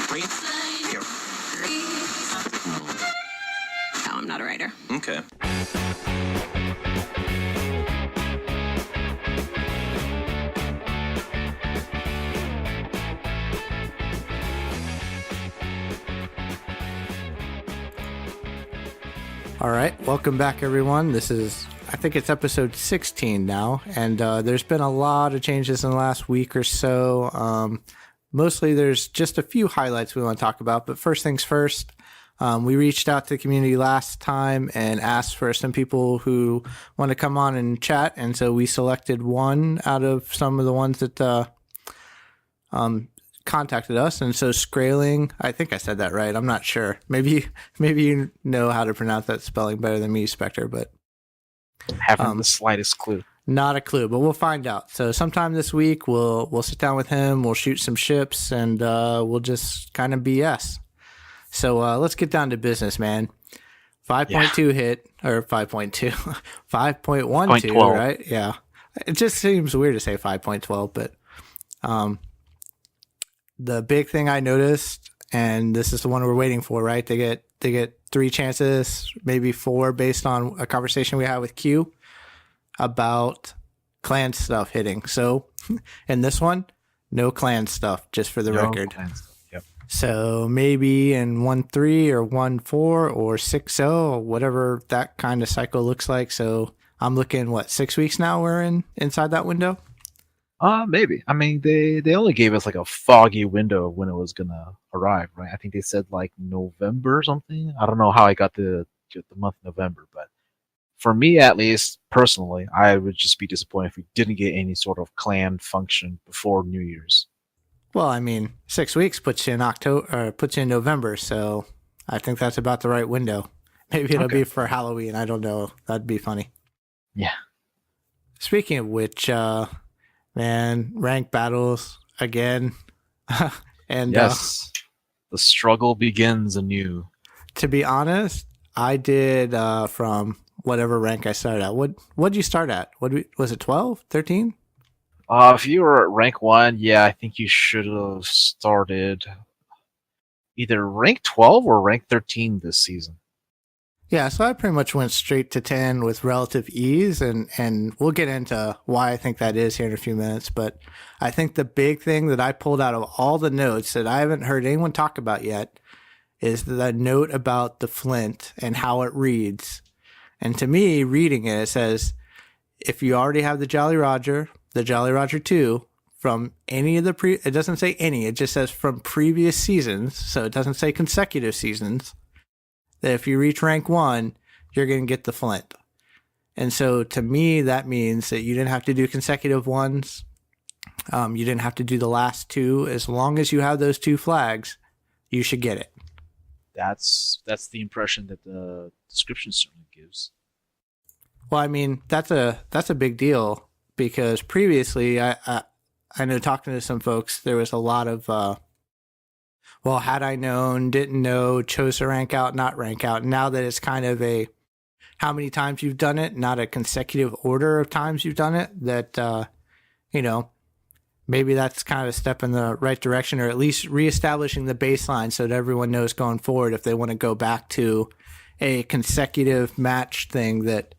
Here. No, I'm not a writer. Okay. All right, welcome back, everyone. This is, I think it's episode 16 now, and there's been a lot of changes in the last week or so. Mostly there's just a few highlights we want to talk about, but first things first, we reached out to the community last time and asked for some people who want to come on and chat, and so we selected one out of some of the ones that contacted us. And so Skraling, I think I said that right, I'm not sure, maybe you know how to pronounce that spelling better than me, Spectre, but haven't the slightest clue. Not a clue, but we'll find out. So sometime this week we'll sit down with him, we'll shoot some ships, and we'll just kind of BS. So let's get down to business, man. 5.2 hit, or 5.2 5.12, right? Yeah, it just seems weird to say 5.12, but the big thing I noticed, and this is the one we're waiting for, right? They get 3 chances, maybe 4, based on a conversation we had with Q about clan stuff hitting. So in this one, no clan stuff, just for the record. Yep. So maybe in 1.3 or 1.4 or 6.0, whatever that kind of cycle looks like. So I'm looking, 6 weeks now we're inside that window? Maybe. I mean, they only gave us like a foggy window of when it was gonna arrive, right? I think they said like November or something. I don't know how I got the month November, but for me, at least personally, I would just be disappointed if we didn't get any sort of clan function before New Year's. Well, I mean, 6 weeks puts you in October, or puts you in November, so I think that's about the right window. Maybe it'll be for Halloween. I don't know. That'd be funny. Yeah. Speaking of which, man, ranked battles again. And yes, the struggle begins anew. To be honest, I did from whatever rank I started at. What'd you start at? Was it 12, 13? If you were at rank 1, yeah, I think you should have started either rank 12 or rank 13 this season. Yeah, so I pretty much went straight to 10 with relative ease, and we'll get into why I think that is here in a few minutes. But I think the big thing that I pulled out of all the notes that I haven't heard anyone talk about yet is the note about the Flint and how it reads. And to me, reading it, it says, if you already have the Jolly Roger 2, from any of the it doesn't say any, it just says from previous seasons, so it doesn't say consecutive seasons, that if you reach rank 1, you're going to get the Flint. And so to me, that means that you didn't have to do consecutive ones. You didn't have to do the last 2. As long as you have those 2 flags, you should get it. That's the impression that the description certainly gives. Well, I mean, that's a big deal, because previously, I know, talking to some folks, there was a lot of, well, had I known, didn't know, chose to rank out, not rank out. Now that it's kind of a how many times you've done it, not a consecutive order of times you've done it, that, maybe that's kind of a step in the right direction, or at least reestablishing the baseline so that everyone knows going forward if they want to go back to a consecutive match thing that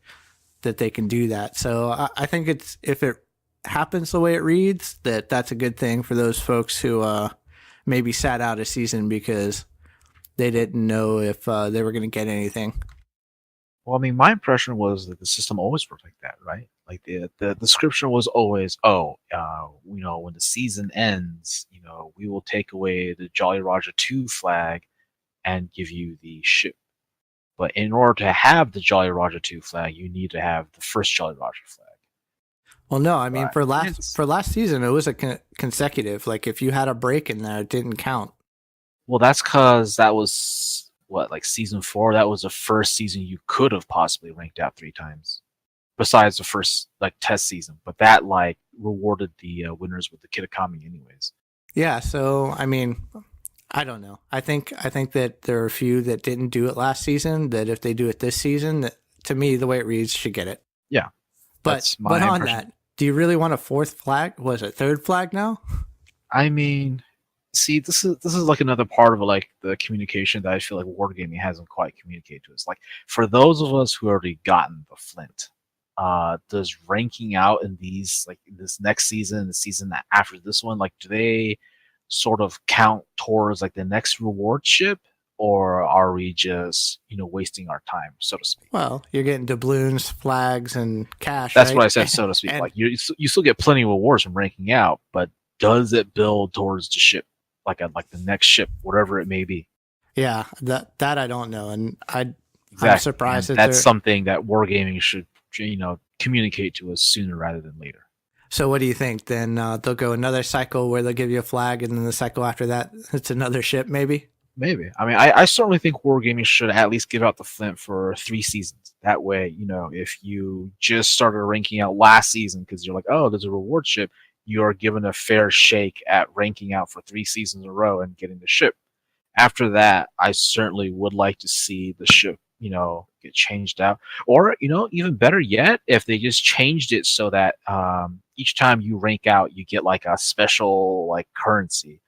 they can do that. So I think if it happens the way it reads, that's a good thing for those folks who maybe sat out a season because they didn't know if they were going to get anything. Well, I mean, my impression was that the system always worked like that, right? Like the description was always, when the season ends, we will take away the Jolly Roger 2 flag and give you the ship. But in order to have the Jolly Roger 2 flag, you need to have the first Jolly Roger flag. Well, no, I mean, for last season, it was a consecutive. Like, if you had a break in there, it didn't count. Well, that's because that was, season 4? That was the first season you could have possibly ranked out 3 times. Besides the first, test season. But that, rewarded the winners with the Kitakami anyways. Yeah, so, I mean, I don't know. I think that there are a few that didn't do it last season, that if they do it this season, that, to me, the way it reads, should get it. Yeah. But on that, do you really want a 4th flag? Was it 3rd flag now? I mean, See, this is like another part of like the communication that I feel like wargaming hasn't quite communicated to us. Like for those of us who already gotten the Flint, does ranking out in these like this next season, the season after this one, like do they sort of count towards like the next reward ship, or are we just wasting our time, so to speak? Well, you're getting doubloons, flags, and cash. That's right? what I said, so to speak. And Like you still get plenty of rewards from ranking out, but does it build towards the ship, like the next ship, whatever it may be? yeah, that I don't know, and I'm Exactly. surprised And that that's something that wargaming should communicate to us sooner rather than later. So what do you think? Then they'll go another cycle where they'll give you a flag, and then the cycle after that, it's another ship, maybe. Maybe. I mean, I certainly think wargaming should at least give out the Flint for 3 seasons. That way, if you just started ranking out last season because you're like, oh, there's a reward ship, you are given a fair shake at ranking out for 3 seasons in a row and getting the ship. After that, I certainly would like to see the ship, get changed out. Or, even better yet, if they just changed it so that each time you rank out, you get like a special like currency.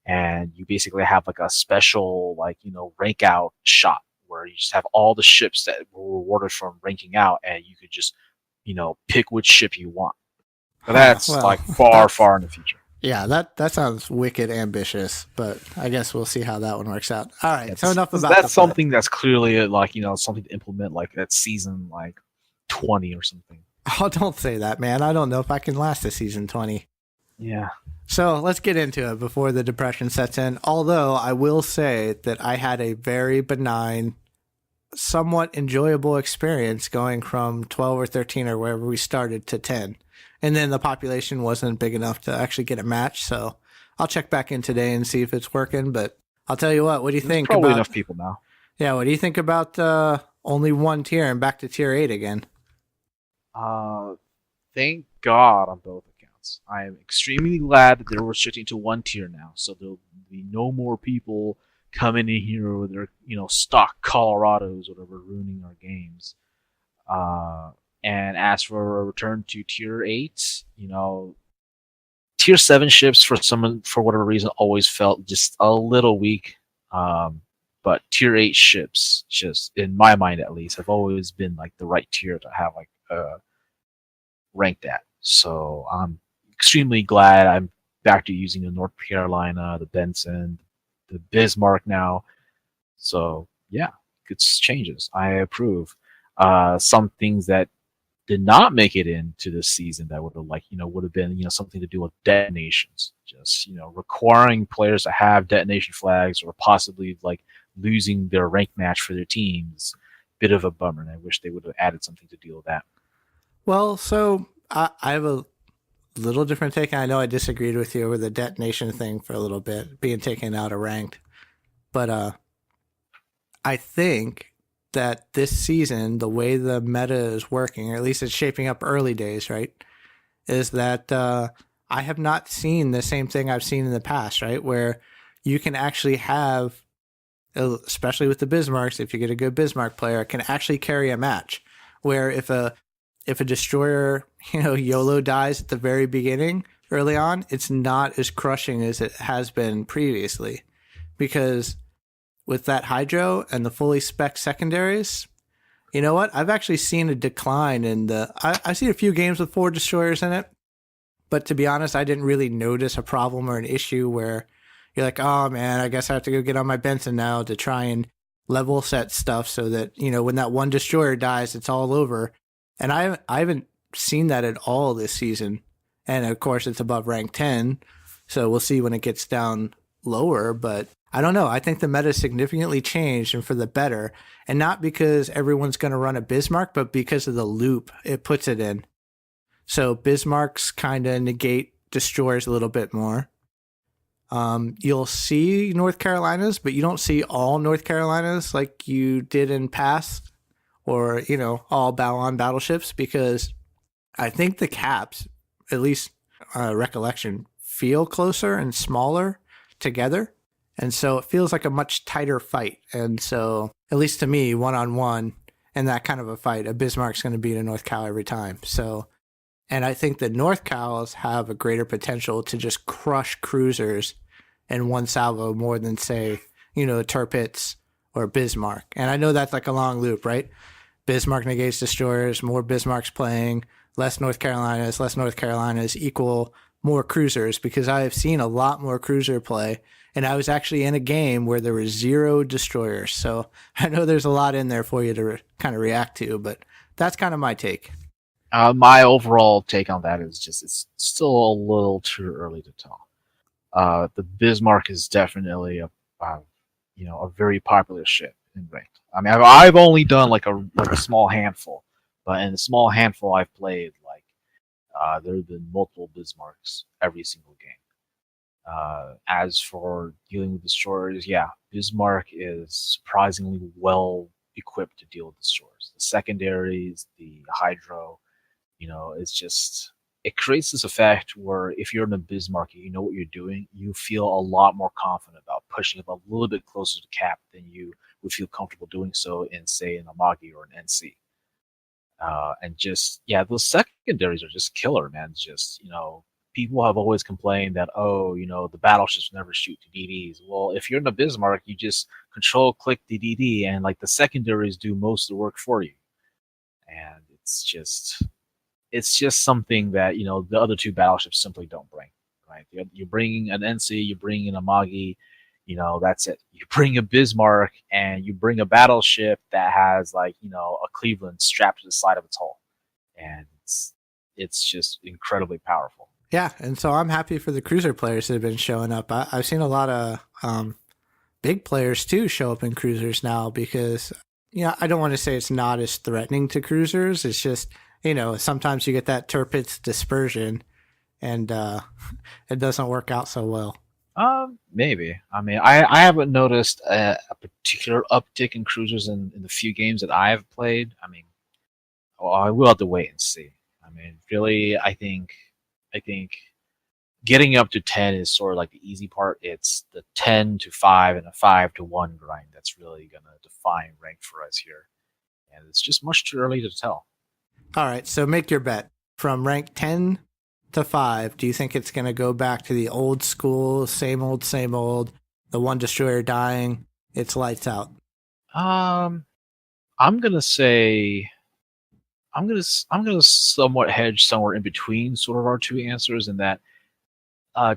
And you basically have like a special rank out shot where you just have all the ships that were rewarded from ranking out, and you could just pick which ship you want. But that's well, like far in the future. Yeah, that sounds wicked ambitious, but I guess we'll see how that one works out. All right, so enough about that's something that's clearly something to implement like that season 20 or something. Oh, don't say that, man. I don't know if I can last a season 20. Yeah. So let's get into it before the depression sets in. Although I will say that I had a very benign, somewhat enjoyable experience going from 12 or 13 or wherever we started to 10. And then the population wasn't big enough to actually get a match. So I'll check back in today and see if it's working. But I'll tell you what do you think probably about enough people now? Yeah, what do you think about only one tier and back to tier 8 again? Thank God on both accounts. I am extremely glad that they're restricting to one tier now, so there'll be no more people coming in here with their stock Colorados or whatever ruining our games. And as for a return to tier 8, tier 7 ships for whatever reason always felt just a little weak. But tier 8 ships, just in my mind at least, have always been like the right tier to have ranked at. So I'm extremely glad I'm back to using the North Carolina, the Benson, the Bismarck now. So yeah, good changes. I approve. Some things that did not make it into this season that would have been something to do with detonations. Just requiring players to have detonation flags or possibly losing their rank match for their teams. Bit of a bummer, and I wish they would have added something to deal with that. Well, so I have a little different take. I know I disagreed with you over the detonation thing for a little bit, being taken out of ranked. But I think that this season, the way the meta is working, or at least it's shaping up early days, right, is that I have not seen the same thing I've seen in the past, right, where you can actually have, especially with the Bismarcks, if you get a good Bismarck player, can actually carry a match. Where if a destroyer, YOLO dies at the very beginning, early on, it's not as crushing as it has been previously. Because with that Hydro and the fully spec secondaries, you know what? I've actually seen a decline in I've seen a few games with 4 destroyers in it. But to be honest, I didn't really notice a problem or an issue where you're like, oh man, I guess I have to go get on my Benson now to try and level set stuff so that, when that one destroyer dies, it's all over. And I haven't seen that at all this season. And of course, it's above rank 10. So we'll see when it gets down lower. But I don't know. I think the meta significantly changed and for the better. And not because everyone's going to run a Bismarck, but because of the loop it puts it in. So Bismarcks kind of negate destroyers a little bit more. You'll see North Carolinas, but you don't see all North Carolinas like you did in past, or all Balon battleships, because I think the caps, at least recollection, feel closer and smaller together, and so it feels like a much tighter fight. And so, at least to me, 1-on-1 in that kind of a fight, a Bismarck's going to beat a North Cal every time. So. And I think the North Cals have a greater potential to just crush cruisers in one salvo more than, say, Tirpitz or Bismarck. And I know that's like a long loop, right? Bismarck negates destroyers, more Bismarcks playing, less North Carolinas equal more cruisers, because I have seen a lot more cruiser play, and I was actually in a game where there were 0 destroyers. So I know there's a lot in there for you to kind of react to, but that's kind of my take. My overall take on that is just it's still a little too early to tell. The Bismarck is definitely a very popular ship in ranked. I mean, I've only done like a small handful, but in the small handful I've played, there have been multiple Bismarcks every single game. As for dealing with destroyers, yeah, Bismarck is surprisingly well equipped to deal with destroyers. The secondaries, the hydro, it creates this effect where if you're in a Bismarck, you know what you're doing, you feel a lot more confident about pushing up a little bit closer to cap than you would feel comfortable doing so in, say, an Amagi or an NC. Those secondaries are just killer, man. People have always complained that, the battleships never shoot to DDs. Well, if you're in a Bismarck, you just control-click the DD, and the secondaries do most of the work for you. And it's just something that, the other 2 battleships simply don't bring, right? You're bringing an NC, you're bringing a Amagi, that's it. You bring a Bismarck, and you bring a battleship that has, a Cleveland strapped to the side of its hull. And it's just incredibly powerful. Yeah, and so I'm happy for the cruiser players that have been showing up. I've seen a lot of big players, too, show up in cruisers now because, I don't want to say it's not as threatening to cruisers. It's just, sometimes you get that Tirpitz dispersion, and it doesn't work out so well. Maybe. I mean, I haven't noticed a particular uptick in cruisers in the few games that I have played. I mean, I will have to wait and see. I mean, really, I think getting up to 10 is sort of like the easy part. It's the 10 to 5 and a 5 to 1 grind that's really going to define rank for us here. And it's just much too early to tell. All right, so make your bet. From rank 10 to 5, do you think it's going to go back to the old school, same old, the one destroyer dying, it's lights out? I'm gonna say I'm gonna somewhat hedge somewhere in between sort of our 2 answers, in that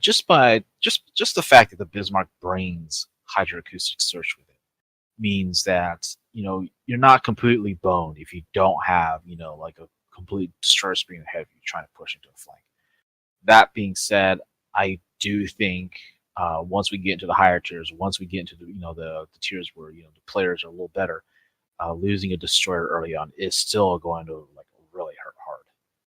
just the fact that the Bismarck brings hydroacoustic search with it means that you're not completely boned if you don't have a complete destroyer screen ahead of you trying to push into a flank. That being said, I do think once we get into the higher tiers, once we get into the tiers where the players are a little better, losing a destroyer early on is still going to really hurt hard.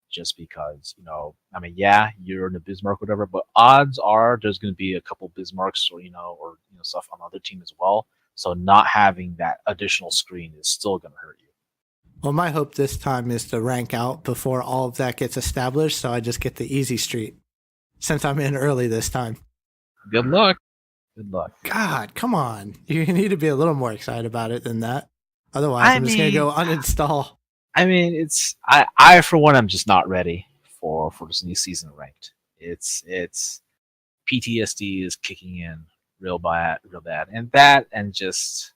Just because you're in a Bismarck or whatever, but odds are there's going to be a couple Bismarcks or stuff on the other team as well. So not having that additional screen is still going to hurt you. Well, my hope this time is to rank out before all of that gets established, so I just get the easy street, since I'm in early this time. Good luck. God, come on. You need to be a little more excited about it than that. Otherwise, I'm just going to go uninstall. I mean, I for one, I'm just not ready for this new season ranked. It's PTSD is kicking in real bad. And just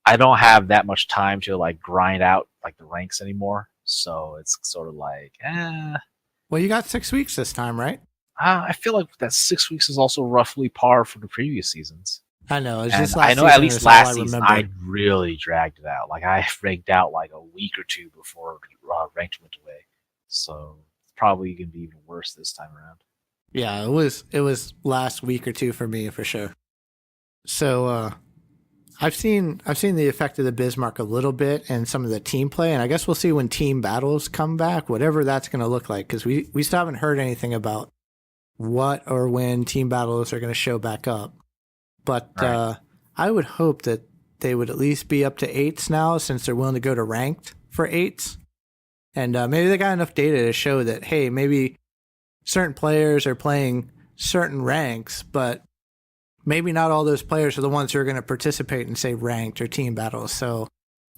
I don't have that much time to grind out the ranks anymore. So it's sort of Well, you got 6 weeks this time, right? I feel like that 6 weeks is also roughly par for the previous seasons. I know. It's And just last I know season at least is all last season remember. I really dragged it out. I ranked out a week or 2 before ranked went away. So it's probably going to be even worse this time around. Yeah, it was last week or 2 for me for sure. So I've seen the effect of the Bismarck a little bit and some of the team play, and I guess we'll see when team battles come back, whatever that's going to look like, because we still haven't heard anything about what or when team battles are going to show back up. But Right. I would hope that they would at least be up to 8s now, since they're willing to go to ranked for 8s. And maybe they got enough data to show that, hey, maybe certain players are playing certain ranks, but maybe not all those players are the ones who are going to participate in, say, ranked or team battles. So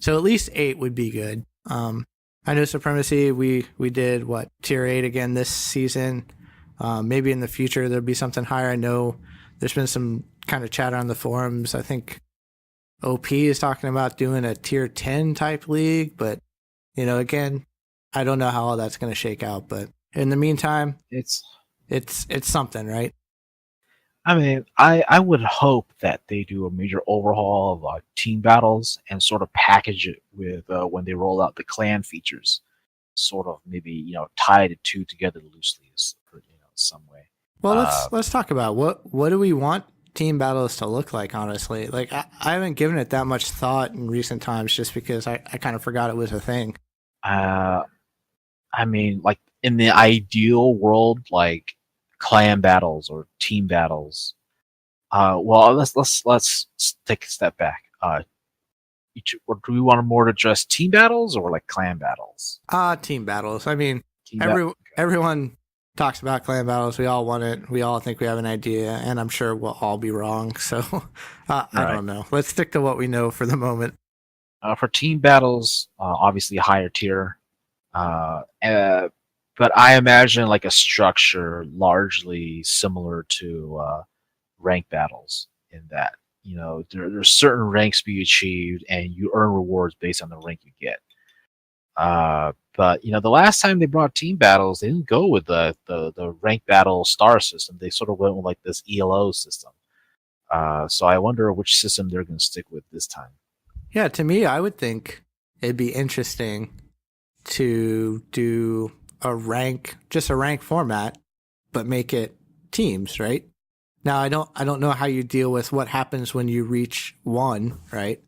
at least 8 would be good. I know Supremacy, we did, tier 8 again this season. Maybe in the future there'll be something higher. I know there's been some kind of chatter on the forums. I think OP is talking about doing a tier 10 type league, but again, I don't know how all that's going to shake out. But in the meantime, It's something, right? I mean, I would hope that they do a major overhaul of team battles and sort of package it with when they roll out the clan features, sort of maybe tie the two together loosely, some way. Well, let's talk about what do we want team battles to look like. Honestly, like I haven't given it that much thought in recent times, just because I kind of forgot it was a thing. I mean, like in the ideal world, like clan battles or team battles. Well, let's take a step back. Or do we want more to address team battles or like clan battles? Team battles. I mean, everyone talks about clan battles. We all want it. We all think we have an idea, and I'm sure we'll all be wrong. So I don't know. Let's stick to what we know for the moment. For team battles, obviously higher tier. But I imagine like a structure largely similar to rank battles, in that there's certain ranks to be achieved, and you earn rewards based on the rank you get. But the last time they brought team battles, they didn't go with the rank battle star system. They sort of went with like this ELO system. So I wonder which system they're going to stick with this time. Yeah, to me, I would think it'd be interesting to do a rank format, but make it teams, right? Now, I don't know how you deal with what happens when you reach 1, right?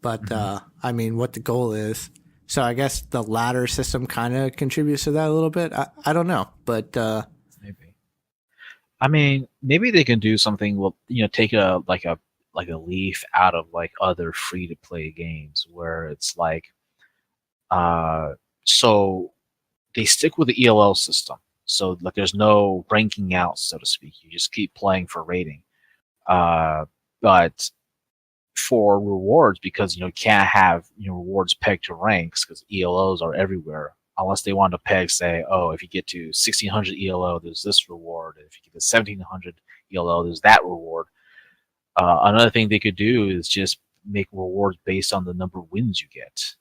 But I mean, what the goal is. So I guess the ladder system kind of contributes to that a little bit. I don't know, but maybe. I mean, maybe they can do something. Well, take a leaf out of like other free to play games where it's like, so they stick with the ELL system. So like there's no ranking out, so to speak. You just keep playing for rating. But for rewards, because you can't have rewards pegged to ranks, because ELOs are everywhere. Unless they want to peg, say, oh, if you get to 1600 ELO, there's this reward. If you get to 1700 ELO, there's that reward. Another thing they could do is just make rewards based on the number of wins you get.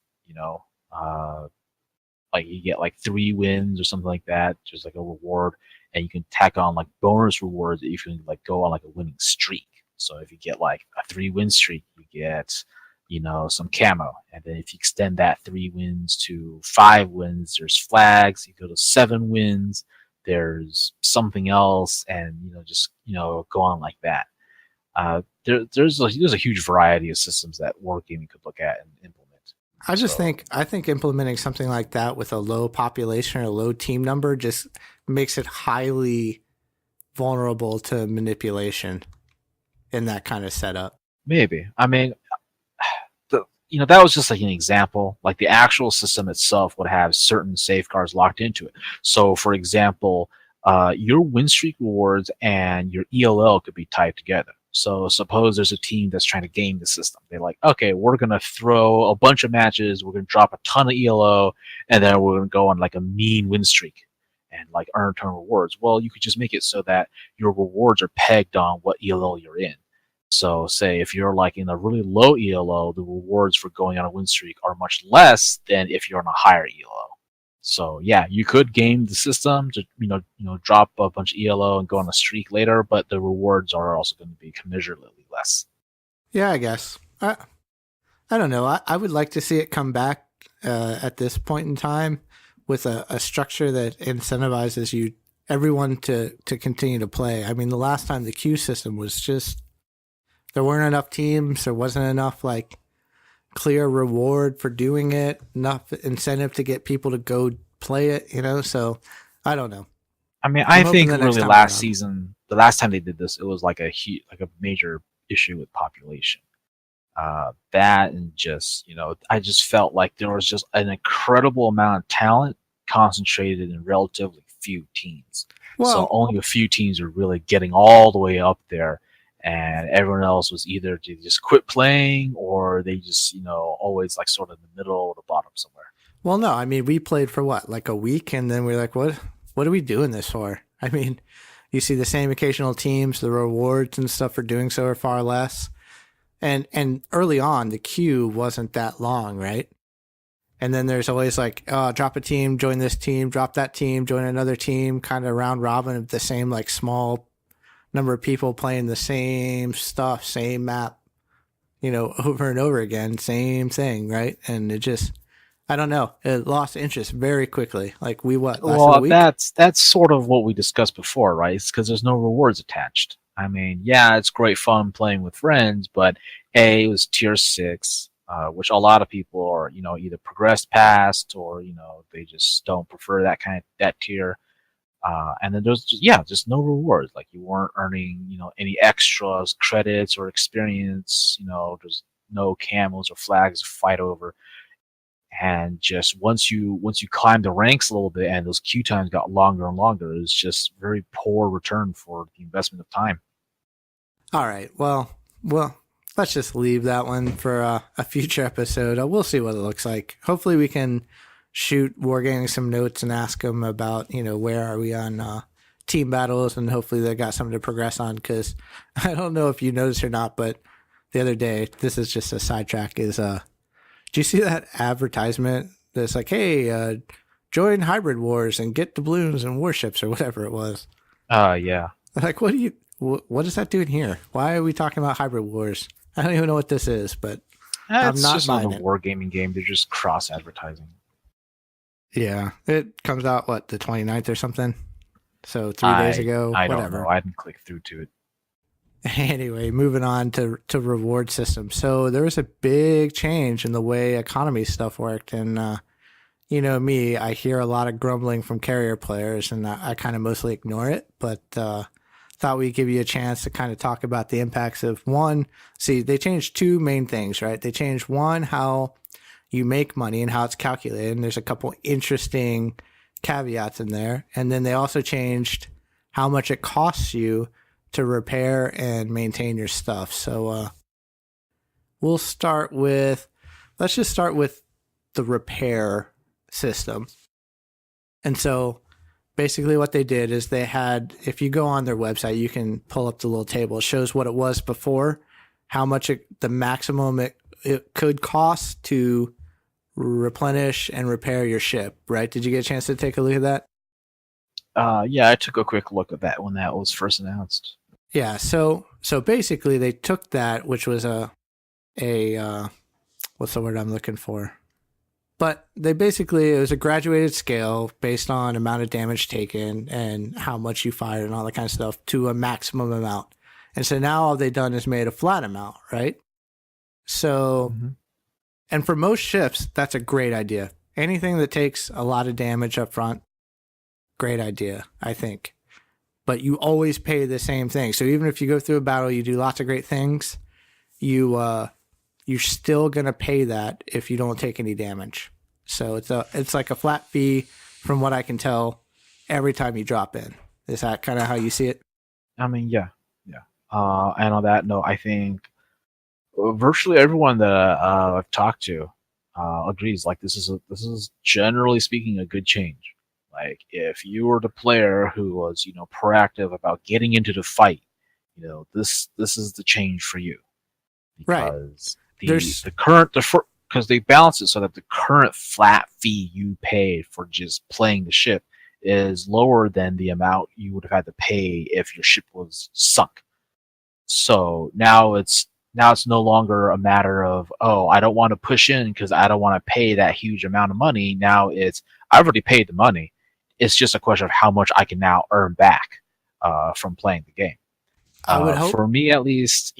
Like you get like 3 wins or something like that, just like a reward, and you can tack on like bonus rewards if you can like go on like a winning streak. So if you get like a 3-win streak, you get some camo, and then if you extend that 3 wins to 5 wins, there's flags. You go to 7 wins, there's something else, and just go on like that. There's a huge variety of systems that wargaming could look at and implement. I think implementing something like that with a low population or a low team number just makes it highly vulnerable to manipulation in that kind of setup. Maybe. I mean, that was just like an example. Like the actual system itself would have certain safeguards locked into it. So, for example, your win streak rewards and your ELL could be tied together. So suppose there's a team that's trying to game the system. They're like, okay, we're going to throw a bunch of matches. We're going to drop a ton of ELO, and then we're going to go on like a mean win streak and like earn a ton of rewards. Well, you could just make it so that your rewards are pegged on what ELO you're in. So say if you're like in a really low ELO, the rewards for going on a win streak are much less than if you're on a higher ELO. So yeah, you could game the system to drop a bunch of ELO and go on a streak later, but the rewards are also going to be commensurately less. Yeah, I guess. I don't know. I would like to see it come back at this point in time with a structure that incentivizes everyone to continue to play. I mean, the last time the queue system was just, there weren't enough teams. There wasn't enough like clear reward for doing it, enough incentive to get people to go play it, so I don't know. I mean, I think really last season, the last time they did this, it was like a major issue with population. That and just, I just felt like there was just an incredible amount of talent concentrated in relatively few teams. Well, so only a few teams are really getting all the way up there. And everyone else was either to just quit playing or they just, always like sort of in the middle or the bottom somewhere. Well, no, I mean, we played for what, like a week, and then we're like, what are we doing this for? I mean, You see the same occasional teams, the rewards and stuff for doing so are far less. And early on, the queue wasn't that long, right? And then there's always like, drop a team, join this team, drop that team, join another team, kind of round robin of the same like small number of people playing the same stuff, same map, over and over again, same thing, right? And it just, I don't know, it lost interest very quickly. Like last week? That's sort of what we discussed before, right? It's because there's no rewards attached. I mean, yeah, it's great fun playing with friends, but it was tier 6, which a lot of people are, either progressed past or, they just don't prefer that tier. And then there's just no rewards. Like you weren't earning, any extras, credits or experience. There's no camos or flags to fight over. And just once you climb the ranks a little bit and those queue times got longer and longer, it's just very poor return for the investment of time. All right. Well, let's just leave that one for a future episode. We'll see what it looks like. Hopefully we can shoot Wargaming some notes and ask them about, where are we on team battles, and hopefully they got something to progress on, because I don't know if you noticed or not, but the other day, this is just a sidetrack, is do you see that advertisement that's like, hey, join Hybrid Wars and get doubloons and warships or whatever it was? Yeah. Like, what is that doing here? Why are we talking about Hybrid Wars? I don't even know what this is, but I'm not just buying another wargaming game. They're just cross advertising. Yeah, it comes out the 29th or something. So 3 days ago. I whatever. don't know. I didn't click through to it. Anyway, moving on to reward system. So there was a big change in the way economy stuff worked, and me, I hear a lot of grumbling from carrier players, and I kind of mostly ignore it, but thought we'd give you a chance to kind of talk about the impacts of they changed 2 main things, right? They changed one, how you make money and how it's calculated, and there's a couple interesting caveats in there. And then they also changed how much it costs you to repair and maintain your stuff. So let's just start with the repair system. And so basically what they did is they had, if you go on their website, you can pull up the little table. It shows what it was before, how much the maximum it could cost to replenish and repair your ship, right? Did you get a chance to take a look at that? Yeah, I took a quick look at that when that was first announced. Yeah, so basically they took that, which was a what's the word I'm looking for? But it was a graduated scale based on amount of damage taken and how much you fired and all that kind of stuff to a maximum amount. And so now all they've done is made a flat amount, right? So, And for most ships, that's a great idea. Anything that takes a lot of damage up front, great idea, I think. But you always pay the same thing. So even if you go through a battle, you do lots of great things, you're still going to pay that if you don't take any damage. So it's like a flat fee, from what I can tell, every time you drop in. Is that kind of how you see it? I mean, yeah. And on that note, I think virtually everyone that I've talked to agrees. Like this is generally speaking a good change. Like if you were the player who was proactive about getting into the fight, this is the change for you, because because they balance it so that the current flat fee you pay for just playing the ship is lower than the amount you would have had to pay if your ship was sunk. So now it's no longer a matter of, I don't want to push in because I don't want to pay that huge amount of money. Now I've already paid the money. It's just a question of how much I can now earn back from playing the game. I would hope. For me, at least,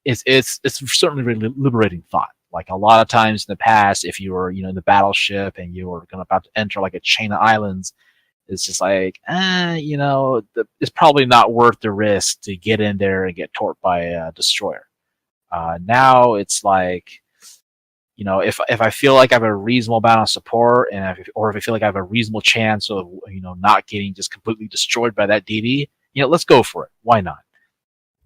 it's certainly a really liberating thought. Like a lot of times in the past, if you were in the battleship and you were about to enter like a chain of islands, it's just like, it's probably not worth the risk to get in there and get torped by a destroyer. Now it's like, if I feel like I have a reasonable amount of support, or if I feel like I have a reasonable chance of not getting just completely destroyed by that DD, let's go for it. Why not?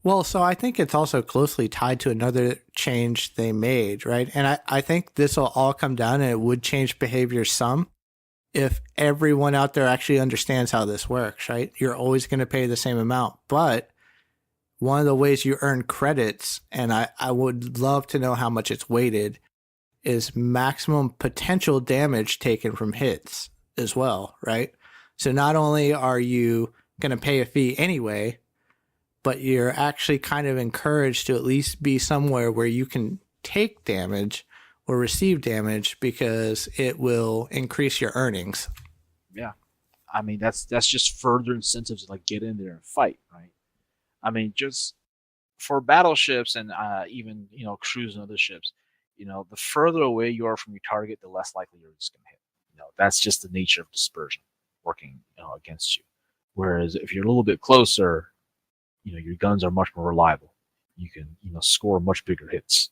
Well, so I think it's also closely tied to another change they made, right? And I think this will all come down, and it would change behavior some. if everyone out there actually understands how this works, right? You're always going to pay the same amount. But one of the ways you earn credits, and I would love to know how much it's weighted, is maximum potential damage taken from hits as well, right? So not only are you going to pay a fee anyway, but you're actually kind of encouraged to at least be somewhere where you can take damage or receive damage because it will increase your earnings. Yeah. I mean, that's just further incentives to like get in there and fight, right? I mean, just for battleships and even, crews and other ships, the further away you are from your target, the less likely you're just going to hit. That's just the nature of dispersion working, against you. Whereas if you're a little bit closer, your guns are much more reliable. You can, score much bigger hits.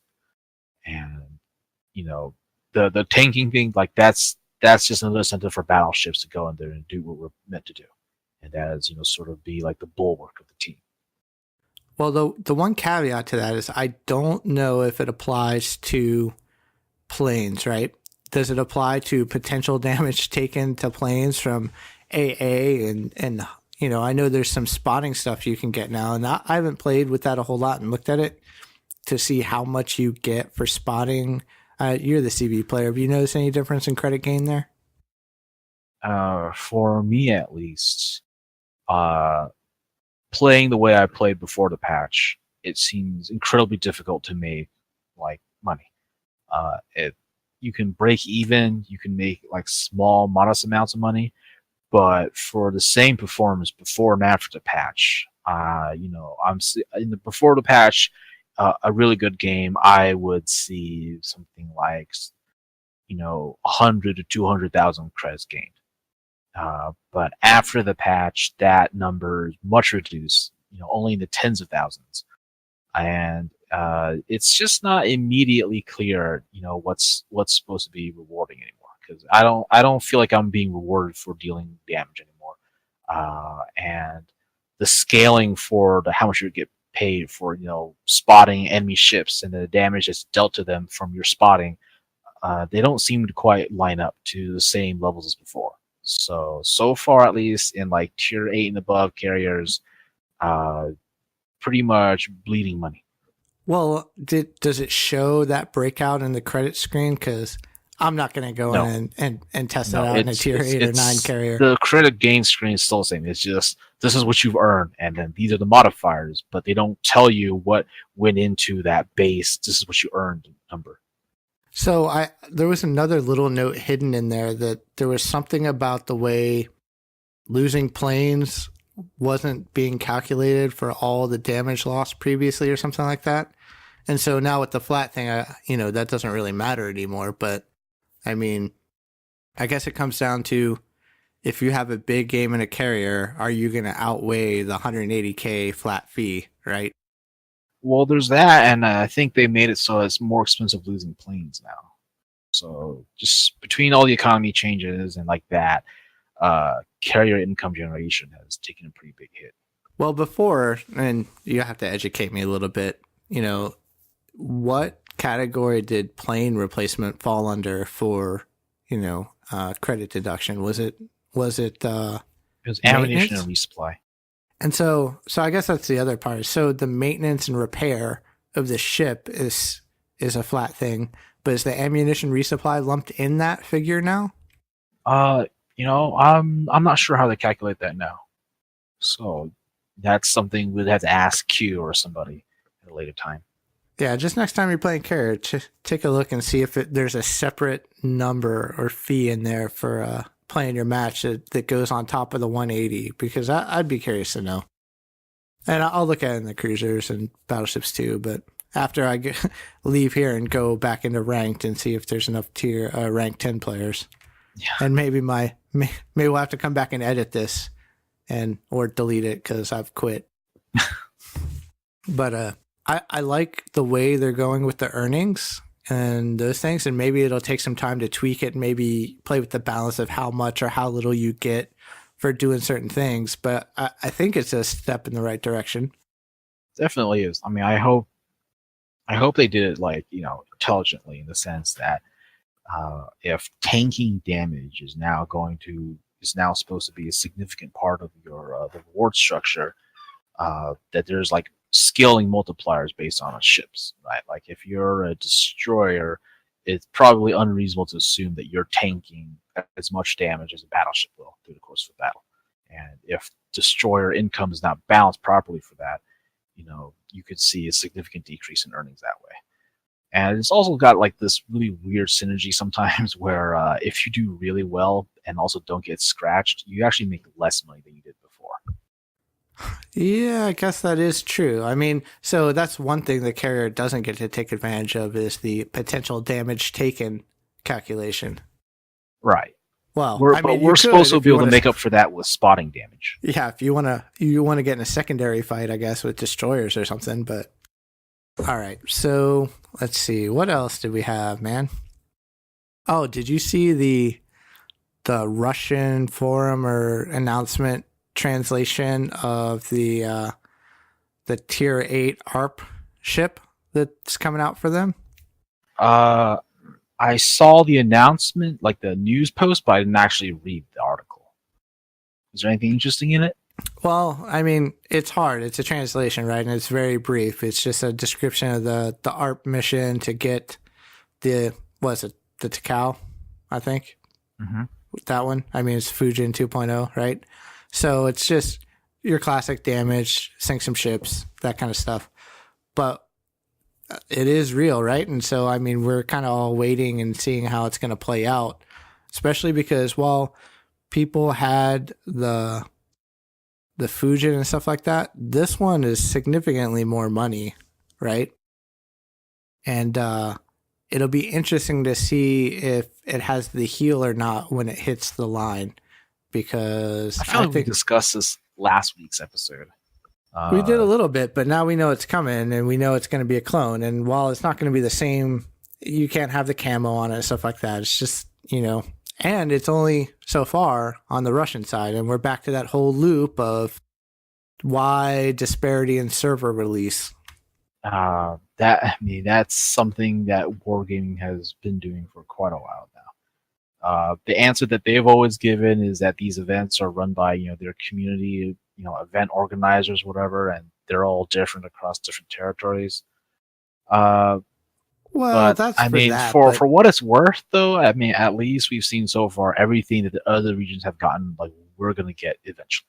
And, the tanking thing, like that's just another incentive for battleships to go in there and do what we're meant to do. And that is, sort of be like the bulwark of the team. Well, the one caveat to that is I don't know if it applies to planes, right? Does it apply to potential damage taken to planes from AA and I know there's some spotting stuff you can get now, and I haven't played with that a whole lot and looked at it to see how much you get for spotting. You're the CB player. Have you noticed any difference in credit gain there? For me, at least, playing the way I played before the patch, it seems incredibly difficult to make like money. You can break even, you can make like small, modest amounts of money, but for the same performance before and after the patch, before the patch, a really good game, I would see something like, 100 to 200,000 credits gained. But after the patch, that number is much reduced, only in the tens of thousands. And it's just not immediately clear, what's supposed to be rewarding anymore. Because I don't feel like I'm being rewarded for dealing damage anymore. And the scaling for how much you get paid for, spotting enemy ships and the damage that's dealt to them from your spotting, they don't seem to quite line up to the same levels as before. So far, at least in like tier 8 and above carriers, pretty much bleeding money. Well, does it show that breakout in the credit screen? Because I'm not going to go in and test it out in a tier 8 or 9 carrier. The credit gain screen is still the same. It's just, this is what you've earned, and then these are the modifiers, but they don't tell you what went into that base. This is what you earned number. So there was another little note hidden in there that there was something about the way losing planes wasn't being calculated for all the damage lost previously or something like that. And so now with the flat thing, that doesn't really matter anymore. But I mean, I guess it comes down to if you have a big game in a carrier, are you going to outweigh the 180K flat fee, right? Well, there's that, and I think they made it so it's more expensive losing planes now. So just between all the economy changes and like that, carrier income generation has taken a pretty big hit. Well, before, and you have to educate me a little bit, what category did plane replacement fall under for, credit deduction? Was it ammunition and resupply. And so I guess that's the other part. So the maintenance and repair of the ship is a flat thing, but is the ammunition resupply lumped in that figure now? I'm not sure how they calculate that now. So that's something we'd have to ask Q or somebody at a later time. Yeah, just next time you're playing carrier, take a look and see if there's a separate number or fee in there for playing your match that goes on top of the 180, because I'd be curious to know. And I'll look at it in the cruisers and battleships too, but after I leave here and go back into ranked and see if there's enough tier rank 10 players. Yeah. And maybe maybe we'll have to come back and edit this or delete it because I've quit. But I like the way they're going with the earnings and those things, and maybe it'll take some time to tweak it, maybe play with the balance of how much or how little you get for doing certain things. But I think it's a step in the right direction. Definitely is. I mean, I hope they did it intelligently, in the sense that if tanking damage is now supposed to be a significant part of your the reward structure, that there's like scaling multipliers based on ships, right? Like if you're a destroyer, it's probably unreasonable to assume that you're tanking as much damage as a battleship will through the course of the battle. And if destroyer income is not balanced properly for that, you could see a significant decrease in earnings that way. And it's also got like this really weird synergy sometimes where if you do really well and also don't get scratched, you actually make less money than you did before. Yeah, I guess that is true. I mean, so that's one thing the carrier doesn't get to take advantage of is the potential damage taken calculation. Right. Well, we're supposed to be able to make up for that with spotting damage. Yeah, if you want to get in a secondary fight, I guess, with destroyers or something. But all right, so let's see, what else did we have, man? Oh, did you see the Russian forum or announcement translation of the Tier 8 ARP ship that's coming out for them? I saw the announcement, like the news post, but I didn't actually read the article. Is there anything interesting in it? Well, I mean, it's hard. It's a translation, right? And it's very brief. It's just a description of the ARP mission to get the Tikal, I think. Mm-hmm. That one. I mean, it's Fujin 2.0, right? So it's just your classic damage, sink some ships, that kind of stuff. But it is real, right? And so, I mean, we're kind of all waiting and seeing how it's going to play out, especially because while people had the Fujin and stuff like that, this one is significantly more money, right? And it'll be interesting to see if it has the heal or not when it hits the line, because I feel like we discussed this last week's episode. We did a little bit, but now we know it's coming, and we know it's going to be a clone. And while it's not going to be the same, you can't have the camo on it and stuff like that. It's just, and it's only so far on the Russian side, and we're back to that whole loop of why disparity in server release. That's something that Wargaming has been doing for quite a while now. The answer that they've always given is that these events are run by their community, event organizers, whatever, and they're all different across different territories. Well, but that's for what it's worth, though. I mean, at least we've seen so far everything that the other regions have gotten, like we're gonna get eventually.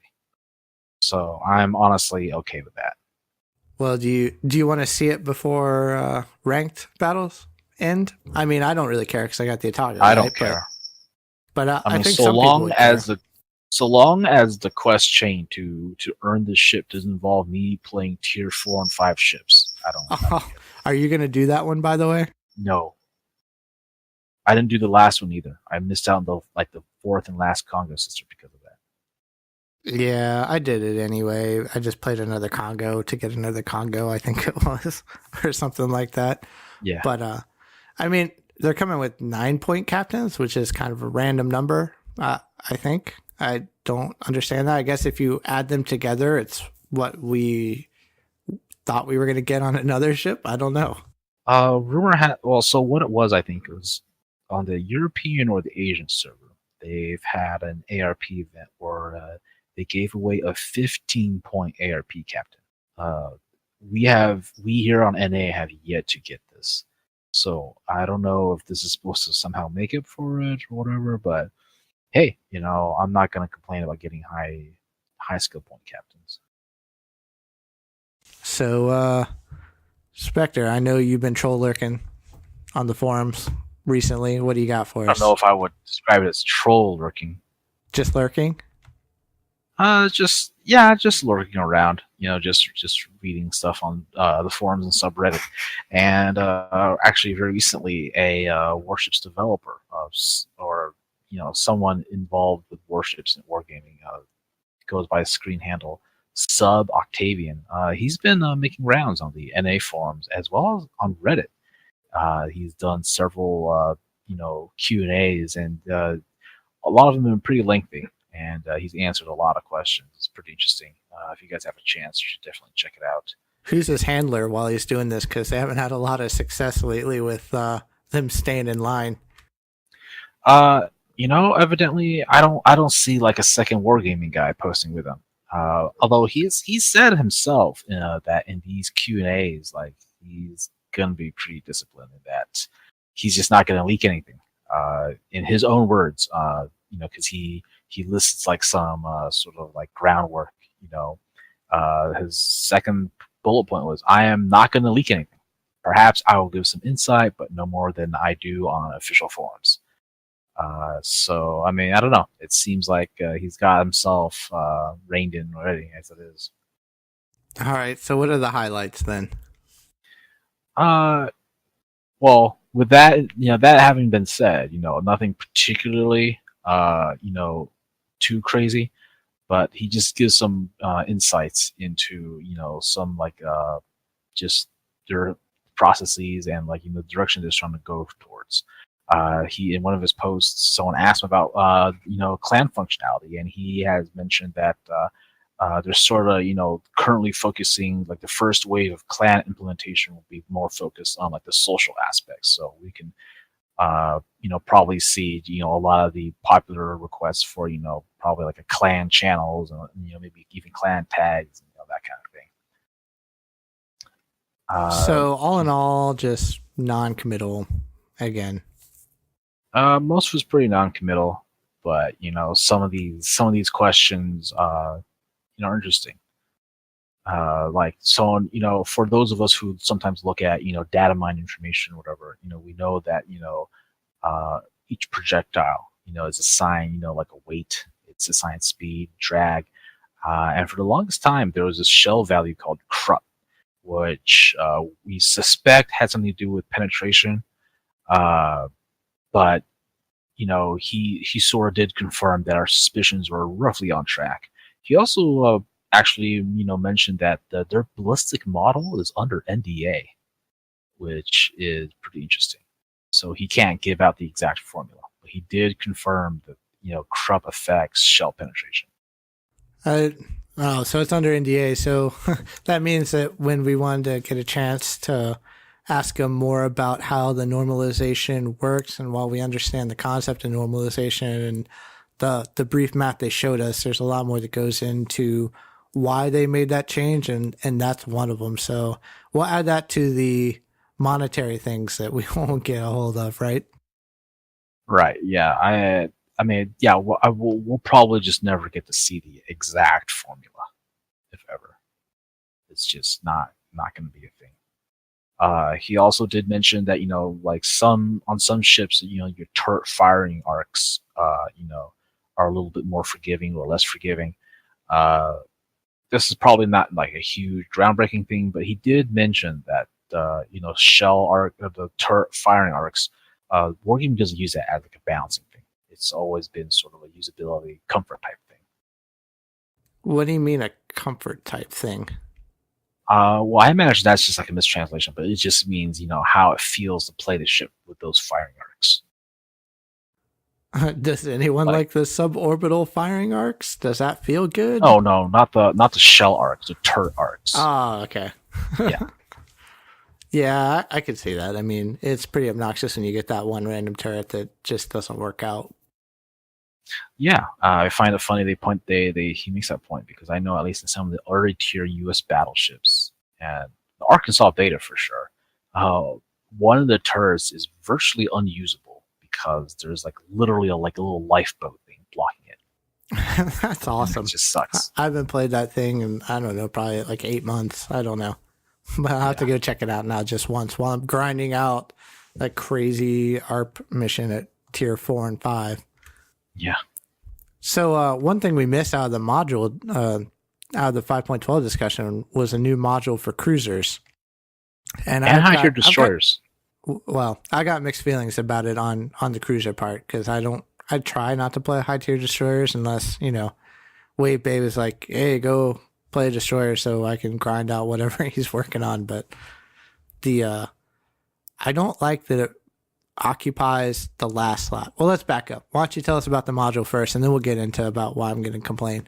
So I'm honestly okay with that. Well, do you want to see it before ranked battles end? I mean, I don't really care because I got the Italia. I don't care. But I think so long as the quest chain to earn the ship doesn't involve me playing tier 4 and 5 ships, I don't. Are you going to do that one, by the way? No. I didn't do the last one either. I missed out on the fourth and last Congo sister because of that. Yeah, I did it anyway. I just played another Congo to get another Congo, I think it was, or something like that. Yeah. But, I mean, they're coming with 9-point captains, which is kind of a random number, I think. I don't understand that. I guess if you add them together, it's what we thought we were going to get on another ship. I don't know. Rumor had, so what it was, I think, it was on the European or the Asian server. They've had an ARP event where they gave away a 15-point ARP captain. We here on NA have yet to get this. So I don't know if this is supposed to somehow make up for it or whatever, but hey, I'm not going to complain about getting high skill point captains. So, Spectre, I know you've been troll lurking on the forums recently. What do you got for us? I don't know if I would describe it as troll lurking. Just lurking? Just lurking around. Just reading stuff on the forums and subreddit. And actually, very recently, a Warships developer or someone involved with Warships and Wargaming goes by the screen handle Sub Octavian. He's been making rounds on the NA forums as well as on Reddit. He's done several Q&As, and a lot of them have been pretty lengthy, and he's answered a lot of questions. It's pretty interesting. If you guys have a chance, you should definitely check it out. Who's his handler while he's doing this? Because they haven't had a lot of success lately with them staying in line. Evidently, I don't see like a second wargaming guy posting with him. Although he's said himself, that in these Q&As, like he's gonna be pretty disciplined in that he's just not gonna leak anything. In his own words, because he lists like some sort of like groundwork. His second bullet point was, "I am not gonna leak anything. Perhaps I will give some insight, but no more than I do on official forums." So, I mean, I don't know. It seems like he's got himself reined in already, as it is. All right. So what are the highlights then? Well, with that, that having been said, nothing particularly, too crazy, but he just gives some insights into, some like just their processes and like the direction they're trying to go towards. He in one of his posts, someone asked him about clan functionality, and he has mentioned that they're sort of currently focusing, like the first wave of clan implementation will be more focused on like the social aspects. So we can probably see a lot of the popular requests for probably like a clan channels and maybe even clan tags and that kind of thing. So all in all, just non-committal again. Most was pretty non-committal, but some of these questions are interesting. Like so, for those of us who sometimes look at data mine information or whatever, we know that each projectile is assigned like a weight, it's assigned speed, drag, and for the longest time there was this shell value called CRUP, which we suspect had something to do with penetration. But he sort of did confirm that our suspicions were roughly on track. He also actually mentioned that their ballistic model is under NDA, which is pretty interesting. So he can't give out the exact formula, but he did confirm that CRUP affects shell penetration. Oh, so it's under NDA. So that means that when we wanted to get a chance to ask him more about how the normalization works, and while we understand the concept of normalization and the brief map they showed us, there's a lot more that goes into why they made that change, and that's one of them. So we'll add that to the monetary things that we won't get a hold of, right? Right. Yeah. I mean, yeah. We'll probably just never get to see the exact formula, if ever. It's just not going to be a thing. He also did mention that like on some ships, your turret firing arcs, are a little bit more forgiving or less forgiving. This is probably not like a huge groundbreaking thing, but he did mention that shell arc, the turret firing arcs, Wargaming doesn't use that as like a balancing thing. It's always been sort of a usability comfort type thing. What do you mean a comfort type thing? Well, I imagine that's just like a mistranslation, but it just means how it feels to play the ship with those firing arcs. Does anyone like the suborbital firing arcs? Does that feel good? Oh no, not the shell arcs, the turret arcs. Oh, okay. Yeah. Yeah, I could see that. I mean, it's pretty obnoxious when you get that one random turret that just doesn't work out. Yeah, I find it funny he makes that point, because I know at least in some of the early tier U.S. battleships, and the Arkansas beta for sure, one of the turrets is virtually unusable because there's like literally a little lifeboat thing blocking it. That's awesome. It just sucks. I haven't played that thing in, I don't know, probably like 8 months. I don't know. But I'll have to go check it out now just once while I'm grinding out that crazy ARP mission at tier 4 and 5. Yeah. So one thing we missed out of the module, out of the 5.12 discussion, was a new module for cruisers. And high tier destroyers. I got mixed feelings about it on the cruiser part, because I try not to play high tier destroyers unless, Wave Babe is like, hey, go play a destroyer so I can grind out whatever he's working on. But I don't like that it occupies the last slot. Well, let's back up. Why don't you tell us about the module first, and then we'll get into about why I'm going to complain.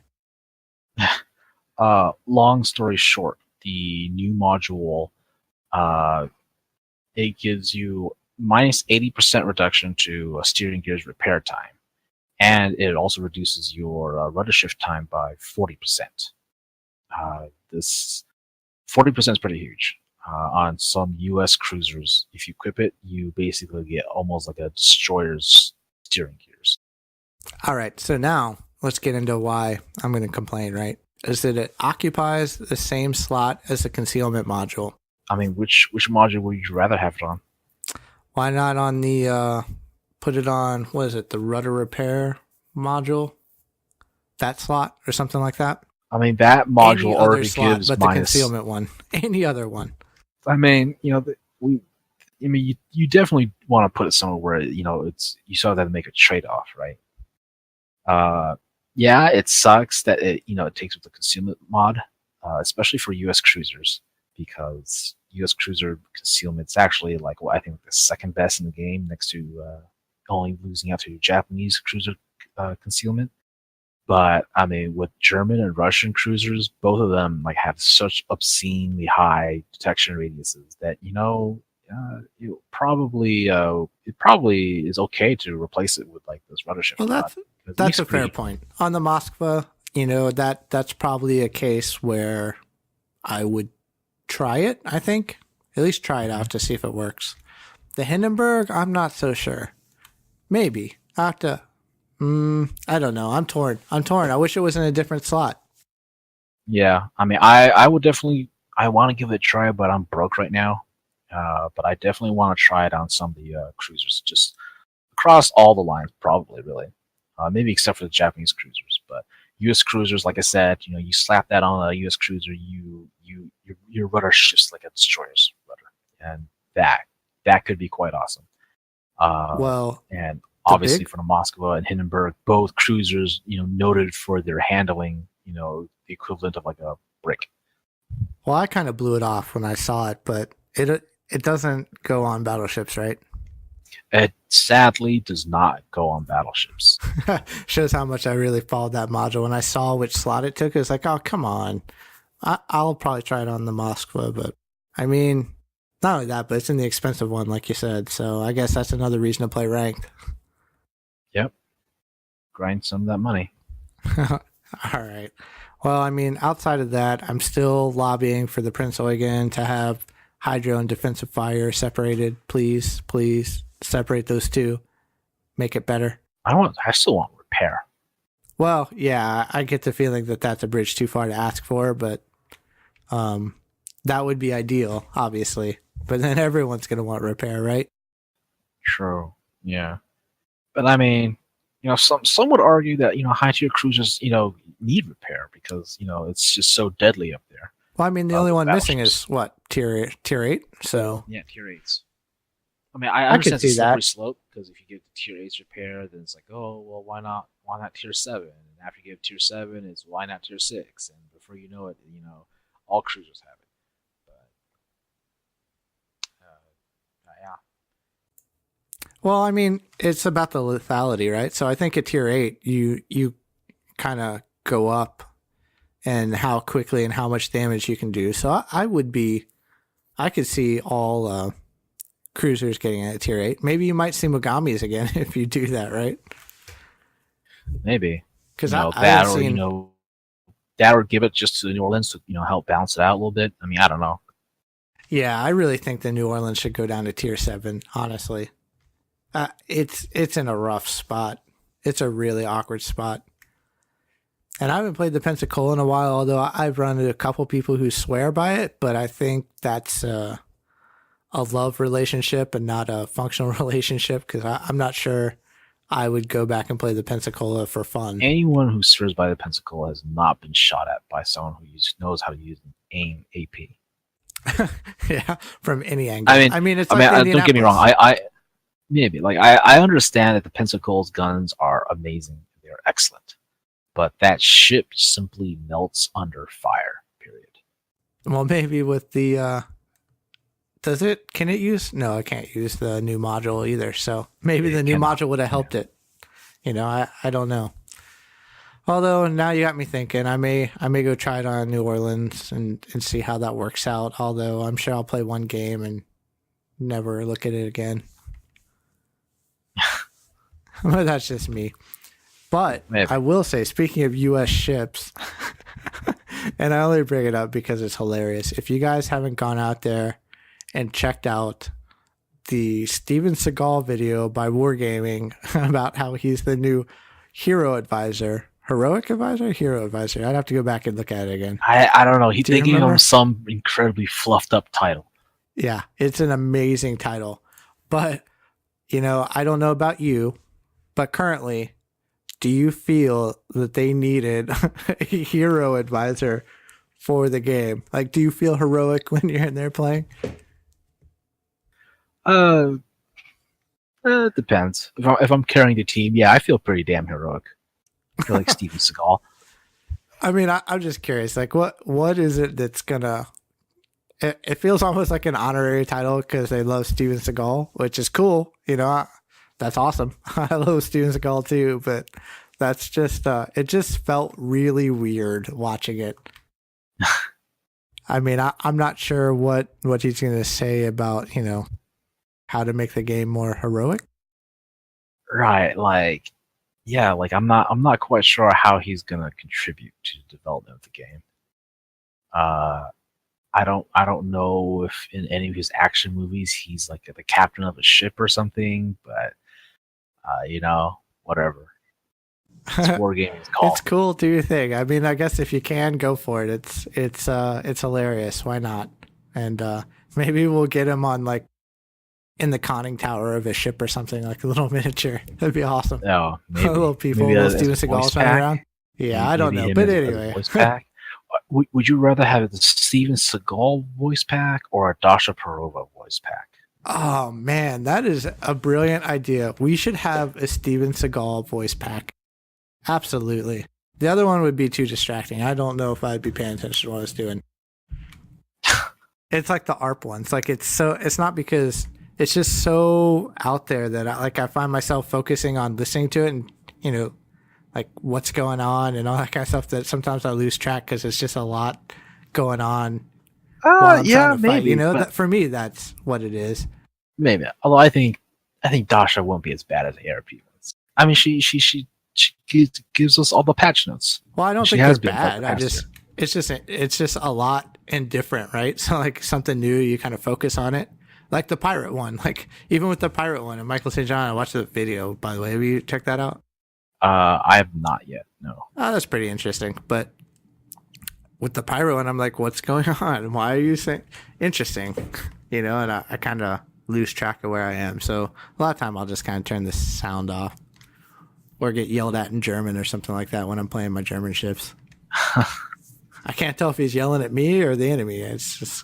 Long story short, the new module, it gives you minus 80% reduction to steering gears repair time. And it also reduces your rudder shift time by 40%. This 40% is pretty huge. On some U.S. cruisers, if you equip it, you basically get almost like a destroyer's steering gears. All right, so now let's get into why I'm going to complain, right? Is that it occupies the same slot as the concealment module. I mean, which module would you rather have it on? Why not on the, put it on, what is it, the rudder repair module? That slot or something like that? I mean, that module already slot, gives but minus... the concealment one. Any other one. I mean, you definitely want to put it somewhere where, it's, you saw that to make a trade-off, right? Yeah, it sucks that it takes with the concealment mod, especially for U.S. cruisers, because U.S. cruiser concealment's actually I think the second best in the game, next to only losing out to Japanese cruiser concealment. But I mean, with German and Russian cruisers, both of them have such obscenely high detection radiuses that it probably is okay to replace it with this rudder shift. Well, that's a fair point. On the Moskva, that's probably a case where I would try it. I think at least try it out to see if it works. The Hindenburg, I'm not so sure. Maybe I have to. I don't know. I'm torn. I wish it was in a different slot. Yeah, I mean, I would definitely. I want to give it a try, but I'm broke right now. But I definitely want to try it on some of the cruisers, just across all the lines, probably, really. Maybe except for the Japanese cruisers, but U.S. cruisers, like I said, you slap that on a U.S. cruiser, your rudder shifts like a destroyer's rudder, and that could be quite awesome. And obviously for the Moskva and Hindenburg, both cruisers, noted for their handling, the equivalent of a brick. Well, I kind of blew it off when I saw it, but it doesn't go on battleships, right? It sadly does not go on battleships. Shows how much I really followed that module. When I saw which slot it took, it was like, oh, come on. I'll probably try it on the Moskva, but I mean, not only that, but it's in the expensive one, like you said. So I guess that's another reason to play ranked. Yep. Grind some of that money. All right. Well, I mean, outside of that, I'm still lobbying for the Prince Eugen to have hydro and defensive fire separated. Please separate those two. Make it better. I still want repair. Well, yeah, I get the feeling that that's a bridge too far to ask for, but that would be ideal, obviously. But then everyone's going to want repair, right? True. Yeah. But I mean, some would argue that, high tier cruisers, need repair because, it's just so deadly up there. Well, I mean, the only one missing is what? Tier 8? So yeah, tier 8s. I mean, I understand it's a slippery slope because if you give the tier 8s repair, then it's like, oh, well, why not tier 7? And after you give tier 7, it's why not tier 6? And before you know it, all cruisers have it. But yeah. Well, I mean, it's about the lethality, right? So I think at tier 8, you kind of go up and how quickly and how much damage you can do. So I could see all cruisers getting at tier 8. Maybe you might see Mogamis again if you do that, right? Maybe. Because that would give it just to the New Orleans to help balance it out a little bit. I mean, I don't know. Yeah, I really think the New Orleans should go down to tier 7, honestly. It's in a rough spot. It's a really awkward spot. And I haven't played the Pensacola in a while, although I've run into a couple people who swear by it, but I think that's a love relationship and not a functional relationship, because I'm not sure I would go back and play the Pensacola for fun. Anyone who swears by the Pensacola has not been shot at by someone who knows how to use an aim AP. Yeah, from any angle. I mean, don't get me wrong. I understand that the Pensacola's guns are amazing. They're excellent. But that ship simply melts under fire, period. Well, maybe with the... can it use? No, it can't use the new module either. So maybe the new module would have helped it. I don't know. Although now you got me thinking, I may go try it on New Orleans and see how that works out. Although I'm sure I'll play one game and never look at it again. But that's just me. But Maybe. I will say, speaking of U.S. ships, and I only bring it up because it's hilarious. If you guys haven't gone out there and checked out the Steven Seagal video by Wargaming about how he's the new hero advisor, heroic advisor, hero advisor. I'd have to go back and look at it again. I don't know. Do you They gave remember? him some incredibly fluffed up title. Yeah, it's an amazing title. But, I don't know about you, but currently, do you feel that they needed a hero advisor for the game? Like, do you feel heroic when you're in there playing? It depends. If I'm carrying the team, yeah, I feel pretty damn heroic. I feel like Steven Seagal. I mean, I'm just curious. Like, what is it that's gonna? It feels almost like an honorary title because they love Steven Seagal, which is cool. That's awesome. I love Steven Seagal too, but that's just it just felt really weird watching it. I mean, I'm not sure what he's going to say about, how to make the game more heroic. Right, I'm not quite sure how he's gonna contribute to the development of the game. I don't know if in any of his action movies he's like the captain of a ship or something, but whatever. It's Wargaming's call. It's cool, do your thing. I mean, I guess if you can, go for it. It's hilarious. Why not? And maybe we'll get him on like in the conning tower of a ship or something, like a little miniature. That'd be awesome. No, maybe. Little people, Maybe little as a Steven voice Seagal running pack. around. Yeah, I don't know, Maybe but him as a anyway. voice pack. Would you rather have the Steven Seagal voice pack or a Dasha Perova voice pack? Oh man, that is a brilliant idea. We should have a Steven Seagal voice pack. Absolutely. The other one would be too distracting. I don't know if I'd be paying attention to what I was doing. It's like the ARP ones. Like it's not because it's just so out there that I find myself focusing on listening to it and, like what's going on and all that kind of stuff that sometimes I lose track because it's just a lot going on. While I'm Yeah, trying to fight. maybe. That, for me, that's what it is. Maybe. Although I think Dasha won't be as bad as ARP was. I mean, she gives us all the patch notes. Well, I don't She think has they're been for the bad. past It's just a lot and different, right? So like something new, you kind of focus on it. Like the pirate one, like even with the pirate one and Michael St. John, I watched the video, by the way. Have you checked that out? I have not yet. No. Oh, that's pretty interesting. But with the pirate one, I'm like, what's going on? Why are you saying interesting? And I kind of lose track of where I am. So a lot of time I'll just kind of turn the sound off or get yelled at in German or something like that when I'm playing my German ships. I can't tell if he's yelling at me or the enemy. It's just,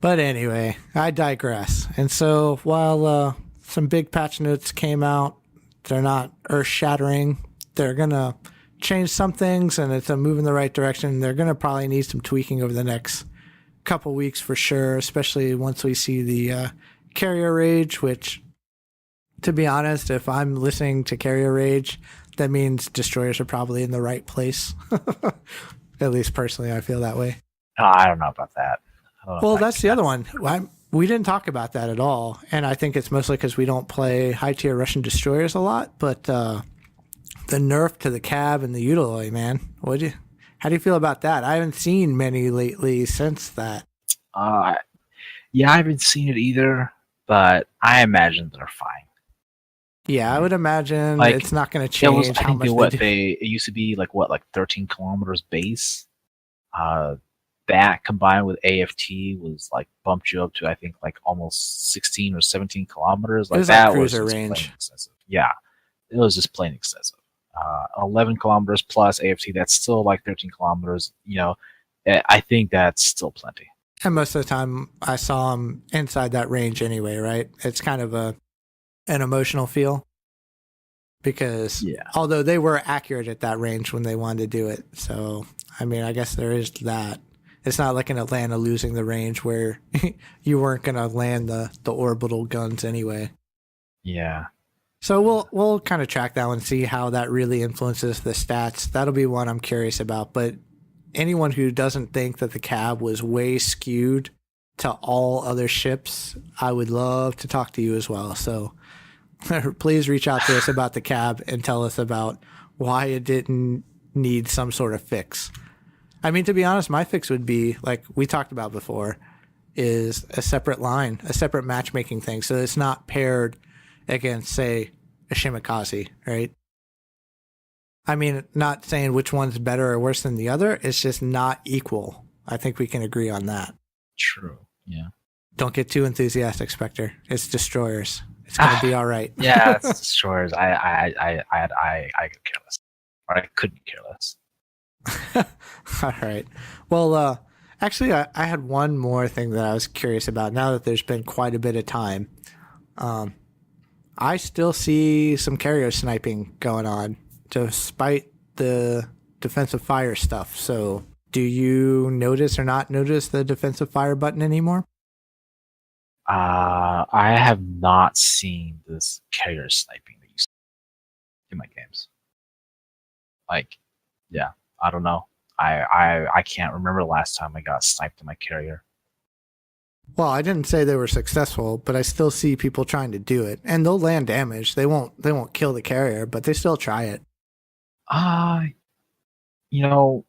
but anyway, I digress. And so while some big patch notes came out, they're not earth shattering. They're going to change some things and it's a move in the right direction. They're going to probably need some tweaking over the next couple weeks for sure, especially once we see the carrier rage, which to be honest, if I'm listening to carrier rage, that means destroyers are probably in the right place. At least personally, I feel that way. No, I don't know about that. Well, that's the other one. We didn't talk about that at all. And I think it's mostly because we don't play high-tier Russian destroyers a lot. But the nerf to the cab and the Utaloy, man. How do you feel about that? I haven't seen many lately since that. Yeah, I haven't seen it either, but I imagine they're fine. Yeah, I would imagine Like, it's not going to change how much it used to be like 13 kilometers base. That combined with AFT was like bumped you up to I think like almost 16 or 17 kilometers. Like it was that like cruiser was just range. plain excessive. Yeah, it was just plain excessive. 11 kilometers plus AFT, that's still like 13 kilometers. I think that's still plenty. And most of the time I saw them inside that range anyway, right? It's kind of an emotional feel because although they were accurate at that range when they wanted to do it. So, I mean, I guess there is that. It's not like in Atlanta losing the range where you weren't going to land the orbital guns anyway. Yeah. So we'll kind of track that one, see how that really influences the stats. That'll be one I'm curious about. But anyone who doesn't think that the cab was way skewed to all other ships, I would love to talk to you as well. So please reach out to us about the cab and tell us about why it didn't need some sort of fix. I mean, to be honest, my fix would be, like we talked about before, is a separate line, a separate matchmaking thing. So it's not paired against, say, a Shimakaze, right? I mean, not saying which one's better or worse than the other. It's just not equal. I think we can agree on that. True. Yeah. Don't get too enthusiastic, Spectre. It's destroyers. It's gonna be all right. Yeah, it's destroyers. I could care less, or I couldn't care less. All right. Well, actually, I had one more thing that I was curious about. Now that there's been quite a bit of time, I still see some carrier sniping going on, despite the defensive fire stuff. So, do you notice or not notice the defensive fire button anymore? I have not seen this carrier sniping that you see in my games. Like, yeah, I don't know. I can't remember the last time I got sniped in my carrier. Well, I didn't say they were successful, but I still see people trying to do it, and they'll land damage. They won't kill the carrier, but they still try it. You know,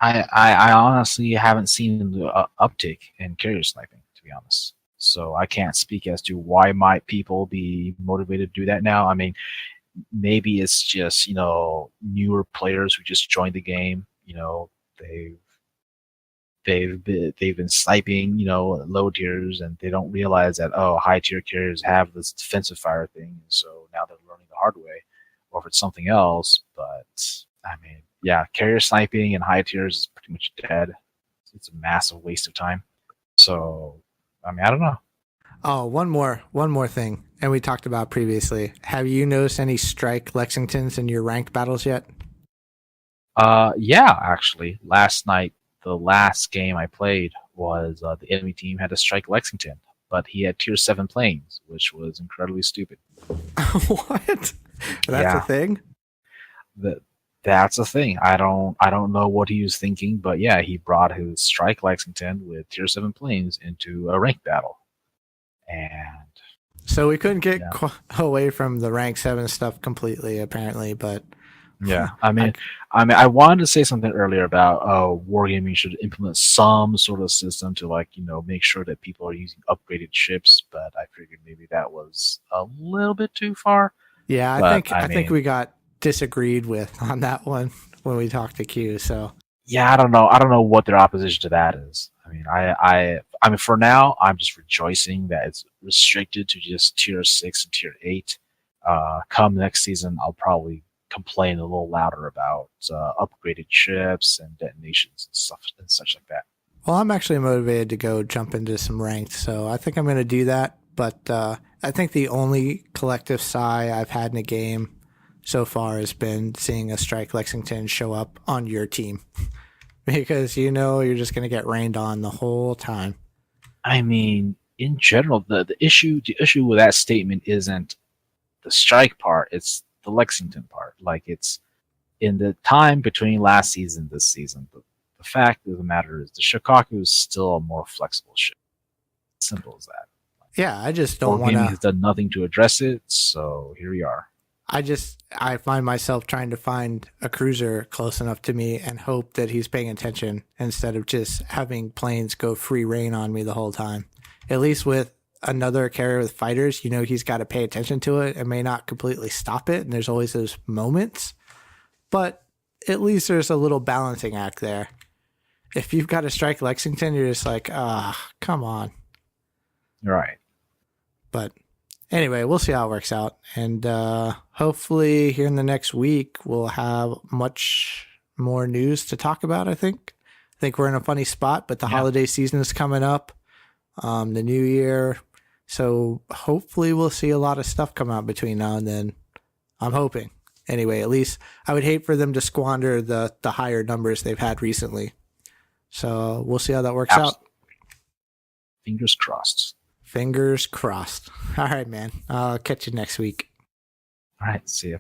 I honestly haven't seen the uptick in carrier sniping, to be honest. So I can't speak as to why might people be motivated to do that now. I mean, maybe it's just, newer players who just joined the game. They've been sniping, low tiers, and they don't realize that high tier carriers have this defensive fire thing. So now they're learning the hard way, or if it's something else. But I mean, yeah, carrier sniping in high tiers is pretty much dead. It's a massive waste of time. So I mean, I don't know. Oh, one more thing, and we talked about previously. Have you noticed any strike Lexingtons in your ranked battles yet? Yeah, actually, last night, the last game I played was the enemy team had to strike Lexington, but he had tier 7 planes, which was incredibly stupid. What? That's a thing? That's a thing. I don't know what he was thinking, but yeah, he brought his strike Lexington with tier 7 planes into a ranked battle. And so we couldn't get away from the rank 7 stuff completely, apparently, but yeah, I mean, I wanted to say something earlier about wargaming should implement some sort of system to make sure that people are using upgraded ships, but I figured maybe that was a little bit too far. Yeah, I think we got disagreed with on that one when we talked to Q. So yeah, I don't know what their opposition to that is. I mean, I mean, for now, I'm just rejoicing that it's restricted to just tier 6 and tier 8. Come next season, I'll probably complain a little louder about upgraded ships and detonations and stuff and such like that. Well, I'm actually motivated to go jump into some ranked, so I think I'm going to do that. But I think the only collective sigh I've had in a game so far has been seeing a strike Lexington show up on your team. Because you're just going to get rained on the whole time. I mean, in general, the issue with that statement isn't the strike part; it's the Lexington part. Like, it's in the time between last season and this season. The fact of the matter is, the Shikaku is still a more flexible ship. Simple as that. Yeah, I just don't want to. Wargaming has done nothing to address it, so here we are. I find myself trying to find a cruiser close enough to me and hope that he's paying attention instead of just having planes go free reign on me the whole time. At least with another carrier with fighters, he's got to pay attention to it and may not completely stop it. And there's always those moments, but at least there's a little balancing act there. If you've got to strike Lexington, you're just like, come on. Right. But anyway, we'll see how it works out. And hopefully here in the next week, we'll have much more news to talk about, I think. I think we're in a funny spot, but the holiday season is coming up, the new year. So hopefully we'll see a lot of stuff come out between now and then. I'm hoping. Anyway, at least I would hate for them to squander the higher numbers they've had recently. So we'll see how that works out. Fingers crossed. Fingers crossed. All right, man. I'll catch you next week. All right. See ya.